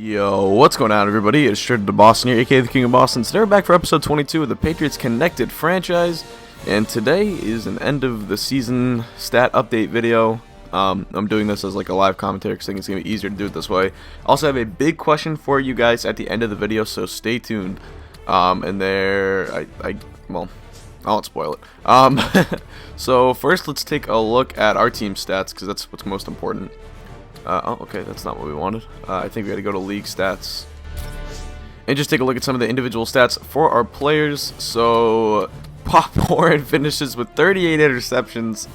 Yo, what's going on, everybody? It's Straight to Boston here, aka the King of Boston. Today we're back for episode 22 of the Patriots Connected franchise, and today is an end of the season stat update video. I'm doing this as like a live commentary because I think it's gonna be easier to do it this way. Also have a big question for you guys at the end of the video, so stay tuned. And there, well, I won't spoil it. So first, let's take a look at our team stats because that's what's most important. Oh, okay, that's not what we wanted. I think we got to go to league stats and just take a look at some of the individual stats for our players. So Pop Warren finishes with 38 interceptions.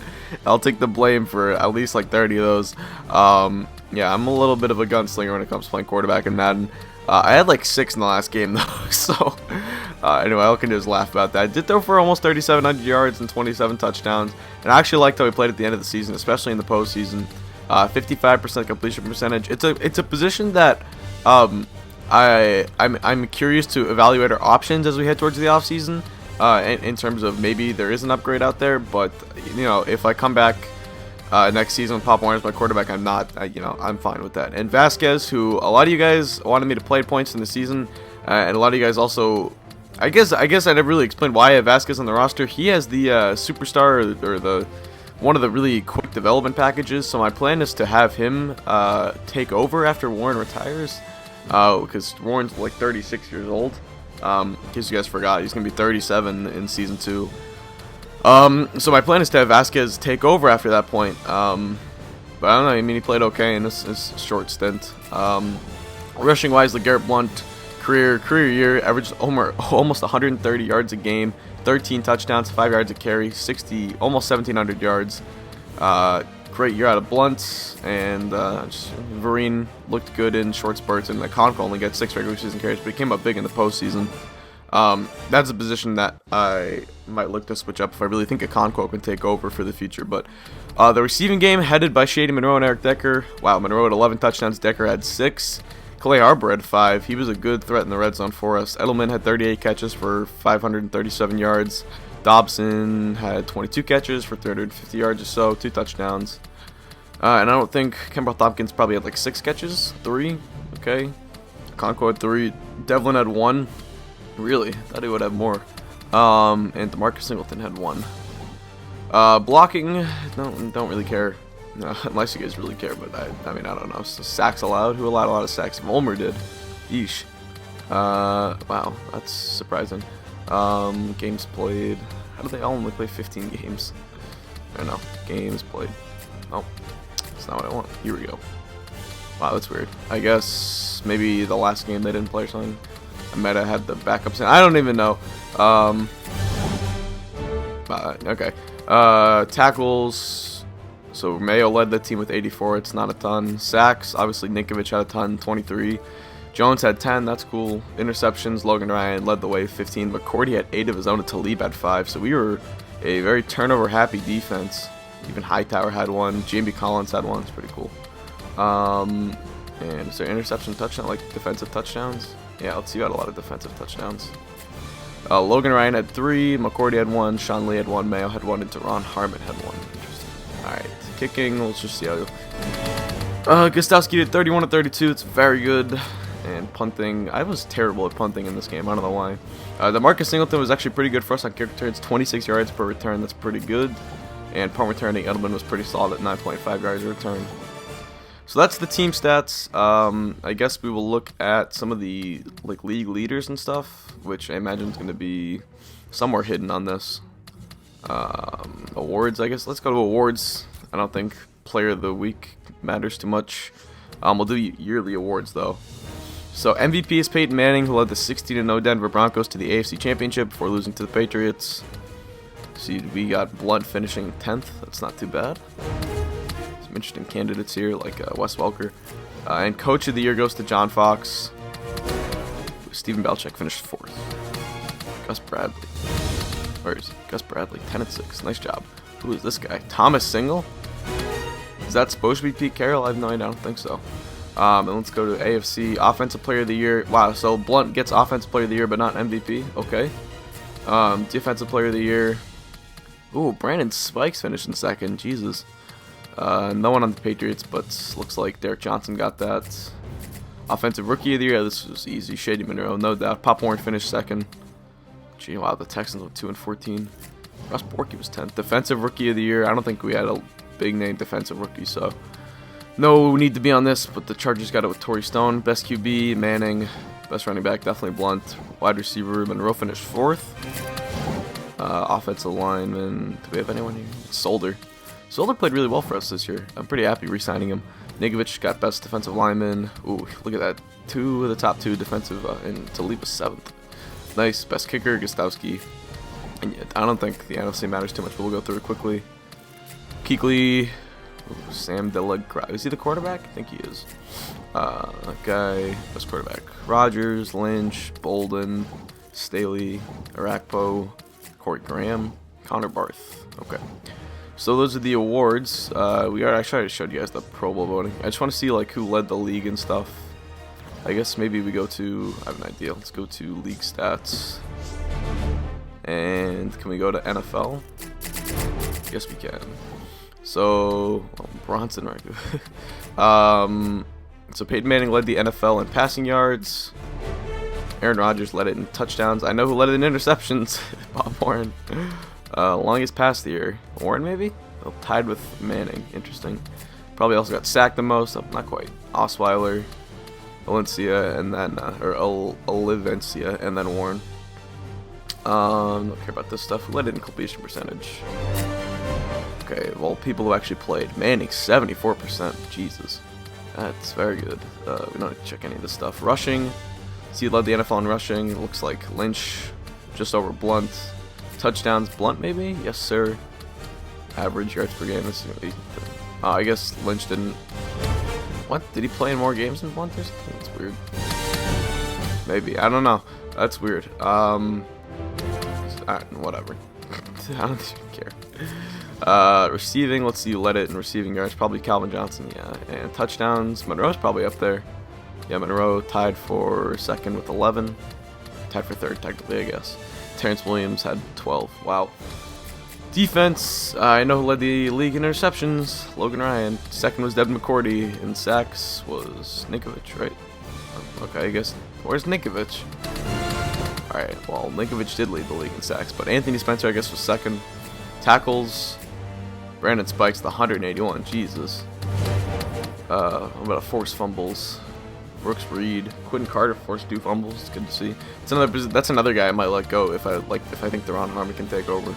I'll take the blame for at least like 30 of those. Yeah, I'm a little bit of a gunslinger when it comes to playing quarterback in Madden. I had like 6 in the last game though, so anyway, I can just laugh about that. I did throw for almost 3,700 yards and 27 touchdowns, and I actually liked how he played at the end of the season, especially in the postseason. 55% completion percentage. It's a position that I'm curious to evaluate our options as we head towards the offseason, in terms of maybe there is an upgrade out there, but you know, if I come back next season with Pop Warner as my quarterback, I'm fine with that. And Vasquez, who a lot of you guys wanted me to play points in the season, and a lot of you guys also, I guess I never really explained why I have Vasquez on the roster. He has the superstar or the one of the really quick development packages, so my plan is to have him take over after Warren retires, because Warren's like 36 years old. In case you guys forgot, he's gonna be 37 in season 2. So my plan is to have Vasquez take over after that point. But I don't know. I mean, he played okay in this short stint. Rushing wise, LeGarrette Blount, career year, averaged almost 130 yards a game. 13 touchdowns, 5 yards a carry, almost 1,700 yards. Great year out of Blunt, and Vereen looked good in short spurts, and Conco only got 6 regular season carries, but he came up big in the postseason. That's a position that I might look to switch up if I really think Conco can take over for the future. But the receiving game, headed by Shady Monroe and Eric Decker. Wow, Monroe had 11 touchdowns, Decker had 6. Clay Arbor had 5. He was a good threat in the red zone for us. Edelman had 38 catches for 537 yards. Dobson had 22 catches for 350 yards or so, 2 touchdowns. And I don't think Kemba Thompkins probably had like 6 catches, 3. Okay. Conco had 3. Devlin had 1. Really? Thought he would have more. And DeMarcus Singleton had 1. Blocking, don't really care. No, unless you guys really care, but I mean, I don't know. So sacks allowed? Who allowed a lot of sacks? Volmer did. Yeesh. Wow, that's surprising. Games played. How do they all only play 15 games? I don't know. Games played. Oh, that's not what I want. Here we go. Wow, that's weird. I guess maybe the last game they didn't play or something. I might have had the backups in. I don't even know. Okay. Tackles. So Mayo led the team with 84. It's not a ton. Sacks, obviously Ninkovich had a ton, 23. Jones had 10. That's cool. Interceptions, Logan Ryan led the way, 15. But Cordy had 8 of his own, and Talib had 5. So we were a very turnover-happy defense. Even Hightower had 1. Jamie Collins had 1. It's pretty cool. And is there interception touchdown, like defensive touchdowns? Yeah, let's see. You had a lot of defensive touchdowns. Logan Ryan had 3. McCourty had 1. Sean Lee had 1. Mayo had 1. And Teron Harmon had 1. Interesting. Alright. Kicking, let's just see how. Gostowski did 31 of 32. It's very good. And punting, I was terrible at punting in this game. I don't know why. DeMarcus Singleton was actually pretty good for us on kick returns. 26 yards per return. That's pretty good. And punt returning, Edelman was pretty solid at 9.5 yards a return. So that's the team stats. I guess we will look at some of the like league leaders and stuff, which I imagine is going to be somewhere hidden on this. Awards, I guess. Let's go to awards. I don't think player of the week matters too much. We'll do yearly awards though. So MVP is Peyton Manning, who led the 16-0 Denver Broncos to the AFC Championship before losing to the Patriots. See, we got Blunt finishing 10th. That's not too bad. Some interesting candidates here, like Wes Welker. And Coach of the Year goes to John Fox. Steven Belichick finished 4th. Gus Bradley. Where is he? Gus Bradley, 10-6. Nice job. Who is this guy? Thomas Single? Is that supposed to be Pete Carroll? I have no idea. I don't think so. And let's go to AFC. Offensive Player of the Year. Wow, so Blunt gets Offensive Player of the Year, but not MVP. Okay. Defensive Player of the Year. Ooh, Brandon Spikes finished in 2nd. Jesus. No one on the Patriots, but looks like Derek Johnson got that. Offensive Rookie of the Year, this was easy. Shady Monroe, no doubt. Pop Warren finished second. Gee, wow, the Texans went 2-14. Ross Borky was 10th. Defensive Rookie of the Year, I don't think we had a big name defensive rookie, so no need to be on this, but the Chargers got it with Torrey Stone. Best QB, Manning. Best running back, definitely Blunt. Wide receiver, Monroe finished 4th. Offensive lineman, do we have anyone here? Solder. Solder played really well for us this year. I'm pretty happy re-signing him. Nigovich got best defensive lineman. Ooh, look at that. 2 of the top 2 defensive, and to leave us 7th. Nice. Best kicker, Gostowski. And I don't think the NFC matters too much, but we'll go through it quickly. Kuechly. Ooh, Sam DeLaGra. Is he the quarterback? I think he is. That guy, best quarterback. Rodgers, Lynch, Bolden, Staley, Arakpo, Corey Graham, Connor Barth. Okay. So those are the awards. I tried to show you guys the Pro Bowl voting. I just want to see like who led the league and stuff. I guess maybe we go to, I have an idea. Let's go to league stats. And can we go to NFL? Yes, we can. So, Bronson, right? So Peyton Manning led the NFL in passing yards. Aaron Rodgers led it in touchdowns. I know who led it in interceptions. Bob Warren. Longest pass of the year. Warren, maybe? Oh, tied with Manning. Interesting. Probably also got sacked the most. Oh, not quite. Osweiler, Valencia, and then Olivencia, and then Warren. Don't care about this stuff. Who led it in completion percentage? Okay, well, people who actually played. Manning, 74%. Jesus. That's very good. We don't need to check any of this stuff. Rushing. So he led the NFL in rushing. It looks like Lynch just over Blunt. Touchdowns, Blunt maybe? Yes, sir. Average yards per game. This is gonna be. I guess Lynch didn't. What? Did he play in more games than Blunt or something? That's weird. Maybe. I don't know. That's weird. Whatever. I don't even care. Receiving, let's see who led it in receiving yards. Probably Calvin Johnson, yeah. And touchdowns, Monroe's probably up there. Yeah, Monroe tied for second with 11. Tied for third, technically, I guess. Terrence Williams had 12. Wow. Defense, I know who led the league in interceptions. Logan Ryan. Second was Devin McCourty. And sacks was Nikovich, right? Okay, I guess. Where's Nikovich? Alright, well, Nikovich did lead the league in sacks. But Anthony Spencer, I guess, was second. Tackles, Brandon Spikes, the 181. Jesus. What about forced fumbles? Brooks Reed, Quentin Carter forced 2 fumbles. It's good to see. That's another guy I might let go if I think Deron Harmon can take over.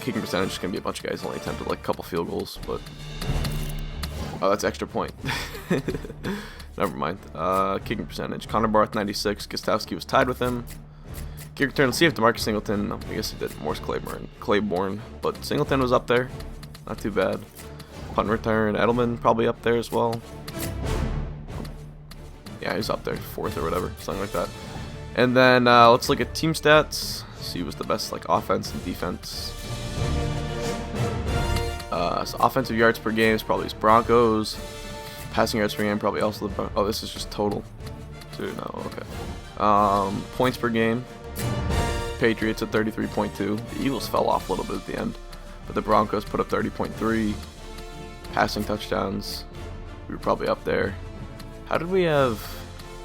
Kicking percentage is gonna be a bunch of guys only attempted like a couple field goals, but oh, that's extra point. Never mind. Kicking percentage. Connor Barth 96. Gostowski was tied with him. Kick return. Let's see if DeMarcus Singleton. I guess he did. Morris Claiborne, but Singleton was up there. Not too bad. Punt return. Edelman probably up there as well. Yeah, he's up there, 4th or whatever, something like that. And then let's look at team stats. See who was the best like offense and defense. So offensive yards per game is probably his Broncos. Passing yards per game probably also the Broncos. Oh, this is just total. Dude, no, okay. Points per game. Patriots at 33.2. The Eagles fell off a little bit at the end, but the Broncos put up 30.3. Passing touchdowns, we were probably up there. How did we have,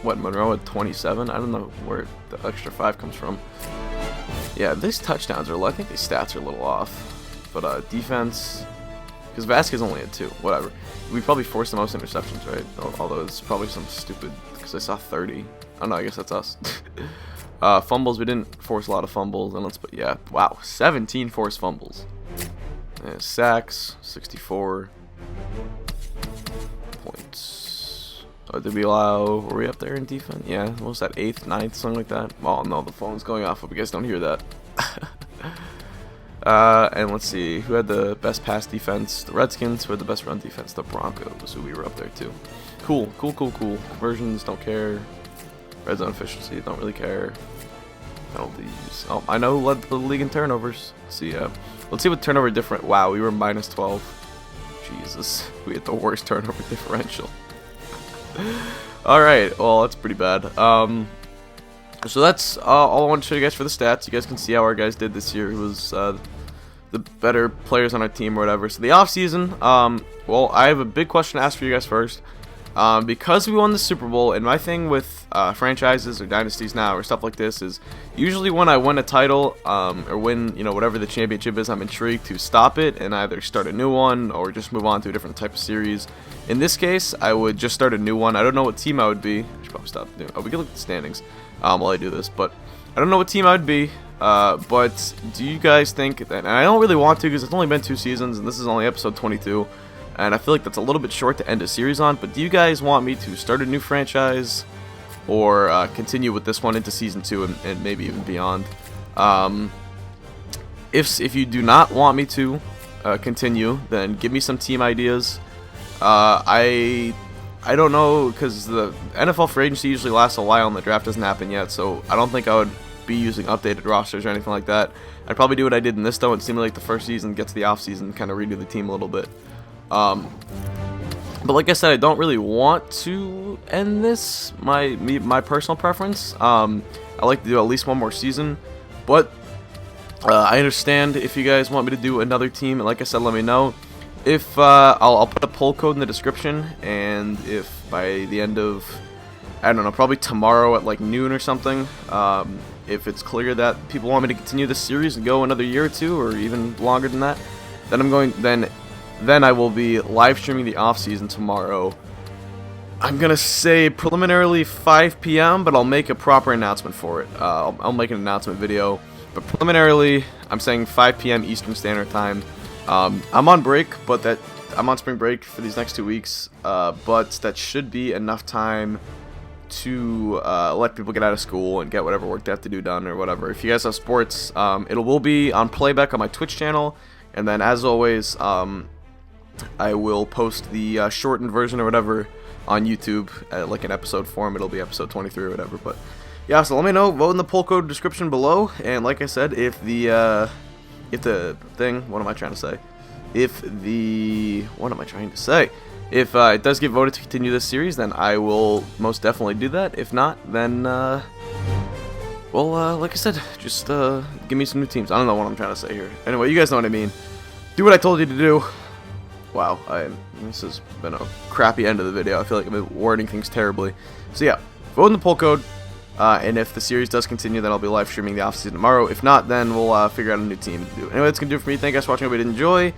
what, Monroe at 27? I don't know where the extra 5 comes from. Yeah, these touchdowns are, I think these stats are a little off. But defense, because Vasquez only had 2, whatever. We probably forced the most interceptions, right? Although it's probably some stupid, because I saw 30. Oh no, I guess that's us. Fumbles, we didn't force a lot of fumbles. And but yeah, wow, 17 forced fumbles. And sacks, 64. Points. Did we allow, were we up there in defense? Yeah, what was that, 8th, 9th, something like that? Oh no, the phone's going off. Hope you guys don't hear that. And let's see, who had the best pass defense? The Redskins. Who had the best run defense? The Broncos, who we were up there too. Cool. Conversions, don't care. Red zone efficiency, don't really care. Penalties. Oh, I know who led the league in turnovers. Let's see, let's see what turnover different. Wow, we were minus 12. Jesus, we had the worst turnover differential. Alright, well, that's pretty bad. So that's all I want to show you guys for the stats. You guys can see how our guys did this year. It was the better players on our team or whatever. So the offseason, well, I have a big question to ask for you guys first. Because we won the Super Bowl, and my thing with franchises or dynasties now or stuff like this is usually when I win a title or win, you know, whatever the championship is, I'm intrigued to stop it and either start a new one or just move on to a different type of series. In this case, I would just start a new one. I don't know what team I would be. I should probably stop doing. Oh, we can look at the standings while I do this, but I don't know what team I would be. But do you guys think that? And I don't really want to because it's only been 2 seasons, and this is only episode 22. And I feel like that's a little bit short to end a series on, but do you guys want me to start a new franchise or continue with this one into season 2 and maybe even beyond? If you do not want me to continue, then give me some team ideas. I don't know, because the NFL free agency usually lasts a while and the draft doesn't happen yet, so I don't think I would be using updated rosters or anything like that. I'd probably do what I did in this though and simulate the first season, get to the off season, kind of redo the team a little bit. But like I said, I don't really want to end this. My personal preference. I like to do at least one more season, but I understand if you guys want me to do another team. And like I said, let me know. If I'll put a poll code in the description, and if by the end of, I don't know, probably tomorrow at like noon or something, if it's clear that people want me to continue this series and go another year or 2 or even longer than that, then I will be live streaming the off season tomorrow. I'm gonna say preliminarily 5 p.m., but I'll make a proper announcement for it. I'll make an announcement video, but preliminarily I'm saying 5 p.m. Eastern Standard Time. I'm on break, but I'm on spring break for these next 2 weeks. But that should be enough time to let people get out of school and get whatever work they have to do done or whatever. If you guys have sports, it will be on playback on my Twitch channel, and then as always, I will post the shortened version or whatever on YouTube, like in episode form. It'll be episode 23 or whatever. But yeah, so let me know. Vote in the poll code description below. And like I said, if the thing, what am I trying to say? If it does get voted to continue this series, then I will most definitely do that. If not, then well, like I said, just give me some new teams. I don't know what I'm trying to say here. Anyway, you guys know what I mean. Do what I told you to do. Wow, this has been a crappy end of the video. I feel like I've been wording things terribly. So yeah, vote in the poll code, and if the series does continue, then I'll be live streaming the offseason tomorrow. If not, then we'll figure out a new team to do. Anyway, that's going to do it for me. Thank you guys for watching. I hope you did enjoy,